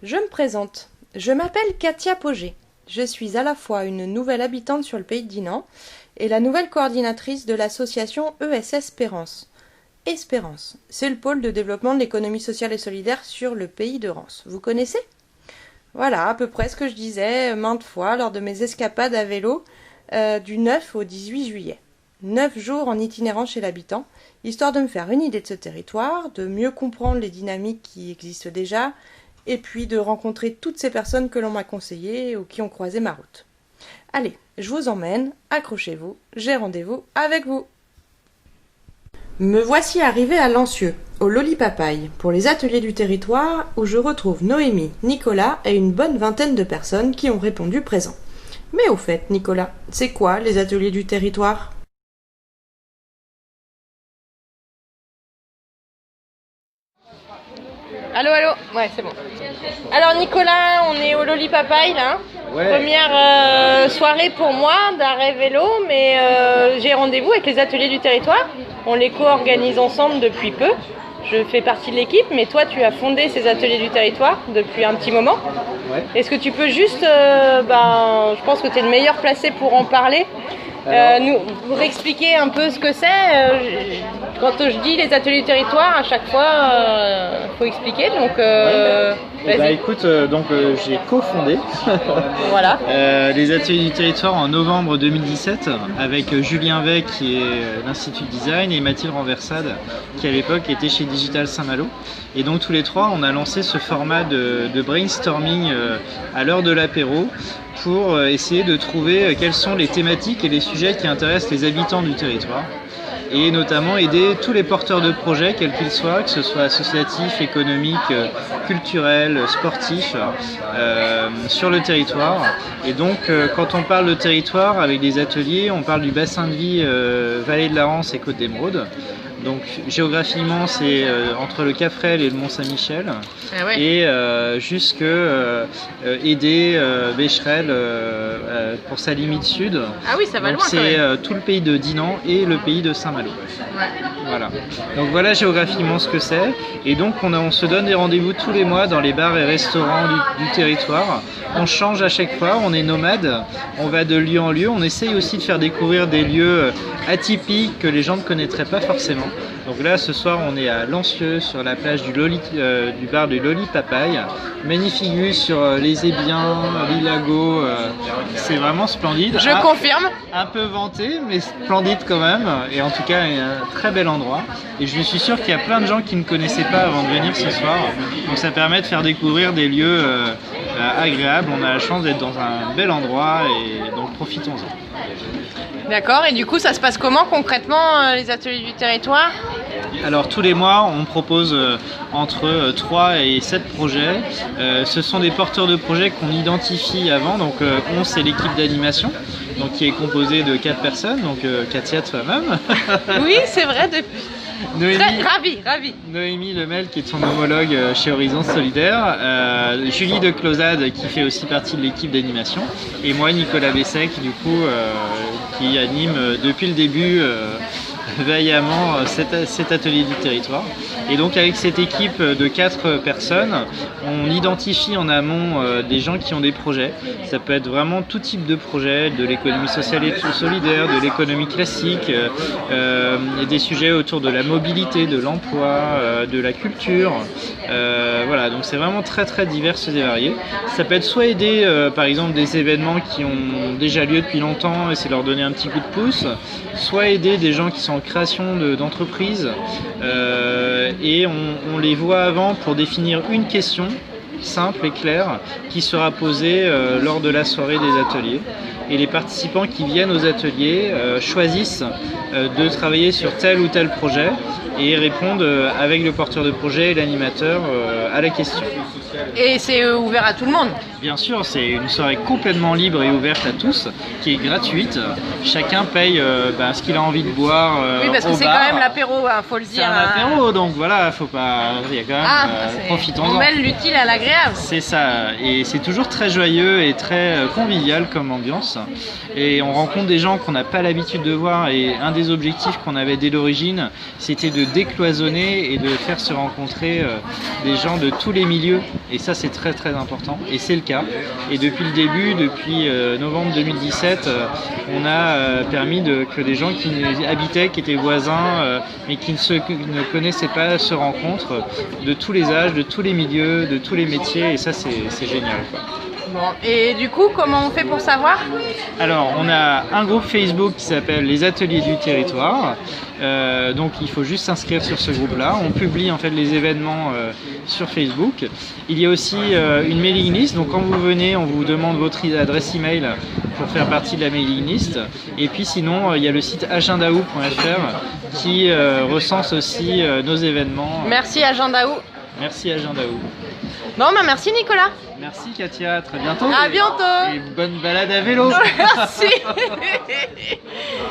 Je me présente. Je m'appelle Katia Pogé. Je suis à la fois une nouvelle habitante sur le pays de Dinan et la nouvelle coordinatrice de l'association ESS Espérance. Espérance, c'est le pôle de développement de l'économie sociale et solidaire sur le pays de Rance. Vous connaissez? Voilà, à peu près ce que je disais maintes fois lors de mes escapades à vélo du 9 au 18 juillet. 9 jours en itinérant chez l'habitant, histoire de me faire une idée de ce territoire, de mieux comprendre les dynamiques qui existent déjà, et puis de rencontrer toutes ces personnes que l'on m'a conseillées ou qui ont croisé ma route. Allez, je vous emmène, accrochez-vous, j'ai rendez-vous avec vous. Me voici arrivée à Lancieux, au Lolipapaï, pour les ateliers du territoire où je retrouve Noémie, Nicolas et une bonne vingtaine de personnes qui ont répondu présent. Mais au fait, Nicolas, c'est quoi les ateliers du territoire ? Allô, allô. Ouais, c'est bon. Alors Nicolas, on est au Lolipapaï là. Ouais. Première soirée pour moi d'arrêt vélo, mais j'ai rendez-vous avec les ateliers du territoire. On les co-organise ensemble depuis peu. Je fais partie de l'équipe, mais toi tu as fondé ces ateliers du territoire depuis un petit moment. Ouais. Est-ce que tu peux juste, je pense que tu es le meilleur placé pour en parler. Nous expliquer un peu ce que c'est. Quand je dis les ateliers du territoire, à chaque fois, faut expliquer. Donc, vas-y. Écoute, j'ai cofondé voilà. les ateliers du territoire en novembre 2017 avec Julien Vec qui est l'Institut Design et Mathilde Renversade qui à l'époque était chez Digital Saint-Malo. Et donc tous les trois, on a lancé ce format de brainstorming à l'heure de l'apéro pour essayer de trouver quelles sont les thématiques et les sujets qui intéressent les habitants du territoire et notamment aider tous les porteurs de projets, quels qu'ils soient, que ce soit associatifs, économiques, culturels, sportifs, sur le territoire. Et donc quand on parle de territoire avec des ateliers, on parle du bassin de vie Vallée de la Rance et Côte d'Émeraude. Donc géographiquement c'est entre le Cafrel et le Mont-Saint-Michel et jusque Édé, Becherel pour sa limite sud. Ah oui, ça va donc loin. C'est tout le pays de Dinan et le pays de Saint-Malo. Ouais. Voilà. Donc voilà géographiquement ce que c'est. Et donc on se donne des rendez-vous tous les mois dans les bars et restaurants du territoire. On change à chaque fois, on est nomade, on va de lieu en lieu. On essaye aussi de faire découvrir des lieux atypiques que les gens ne connaîtraient pas forcément. Donc là, ce soir, on est à Lancieux, sur la plage du bar du Lolipapaï. Magnifique vue sur les Ébiens, l'Ilago. C'est vraiment splendide. Je confirme. Un peu vanté, mais splendide quand même. Et en tout cas, un très bel endroit. Et je suis sûr qu'il y a plein de gens qui ne connaissaient pas avant de venir ce soir. Donc ça permet de faire découvrir des lieux agréables. On a la chance d'être dans un bel endroit et donc profitons-en. D'accord, et du coup ça se passe comment concrètement les ateliers du territoire? Alors tous les mois on propose entre 3 et 7 projets. Ce sont des porteurs de projets qu'on identifie avant, donc 11 c'est l'équipe d'animation donc, qui est composée de 4 personnes, donc Katia toi-même. Oui c'est vrai, Noémie, ravi. Noémie Lemel qui est son homologue chez Horizon Solidaire, Julie de Closade qui fait aussi partie de l'équipe d'animation et moi Nicolas Bessec du coup qui anime depuis le début vaillamment cet atelier du territoire. Et donc avec cette équipe de 4 personnes, on identifie en amont des gens qui ont des projets. Ça peut être vraiment tout type de projet, de l'économie sociale et solidaire, de l'économie classique, des sujets autour de la mobilité, de l'emploi, de la culture. Voilà, donc c'est vraiment très très divers et varié. Ça peut être soit aider par exemple des événements qui ont déjà lieu depuis longtemps et c'est leur donner un petit coup de pouce, soit aider des gens qui sont en création d'entreprises et on les voit avant pour définir une question simple et claire qui sera posée lors de la soirée des ateliers. Et les participants qui viennent aux ateliers choisissent de travailler sur tel ou tel projet et répondent avec le porteur de projet et l'animateur à la question. Et c'est ouvert à tout le monde? Bien sûr, c'est une soirée complètement libre et ouverte à tous, qui est gratuite. Chacun paye ce qu'il a envie de boire oui, parce que c'est quand même l'apéro, faut le dire. C'est un apéro, donc voilà, faut pas... Il y a quand même... profitons-en. On mêle l'utile à l'agréable. C'est ça, et c'est toujours très joyeux et très convivial comme ambiance. et on rencontre des gens qu'on n'a pas l'habitude de voir, et un des objectifs qu'on avait dès l'origine, c'était de décloisonner et de faire se rencontrer des gens de tous les milieux, et ça c'est très très important, et c'est le cas. Et depuis le début, depuis novembre 2017, on a permis que des gens qui habitaient, qui étaient voisins, mais qui ne connaissaient pas se rencontrent, de tous les âges, de tous les milieux, de tous les métiers, et ça c'est génial, quoi. Bon, et du coup, comment on fait pour savoir? Alors, on a un groupe Facebook qui s'appelle les Ateliers du Territoire. Donc, il faut juste s'inscrire sur ce groupe-là. On publie en fait les événements sur Facebook. Il y a aussi une mailing list. Donc, quand vous venez, on vous demande votre adresse email pour faire partie de la mailing list. Et puis, sinon, il y a le site agendaou.fr qui recense aussi nos événements. Merci Agendaou. Merci Agendaou. Bon, bah merci Nicolas. Merci Katia, à très bientôt. À bientôt. Et bonne balade à vélo. Merci.